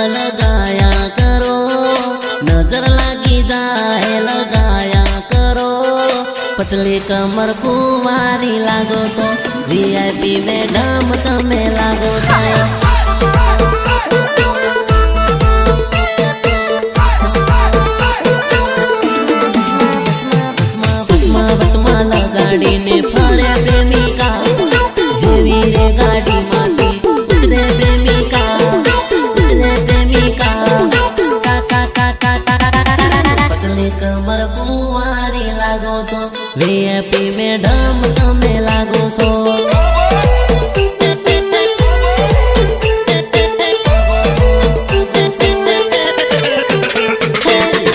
लगाया करो, नजर लगी जाए लगाया करो। पतली कमर कुंवारी लागो छो, वीआईपी मैडम तमे लागो छो। लगाड़ीने फरे प्रेमिका, हेवी रे गाड़ी माथी उतरे प्रेमिका, उतरे प्रेमिका। पतली कमर कुंवारी लागो छो, वीआईपी मैडम तमे लागो छो।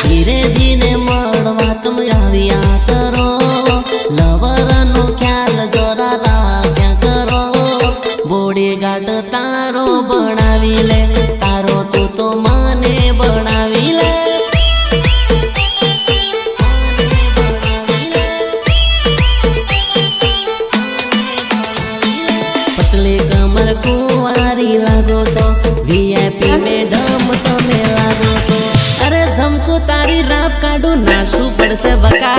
धीरे धीरे मळवा तम आव्या करो, लवरनो ख्याल जोरा राख्या करो। बॉडीगार्ड तारो बनावी ले, तारो तू तो माने बनावी ले। पतली कमर कुंवारी लागो छो, वीआईपी मैडम तमे लागो छो। अरे झमको तारी राप काढू नाशू पड़से बका।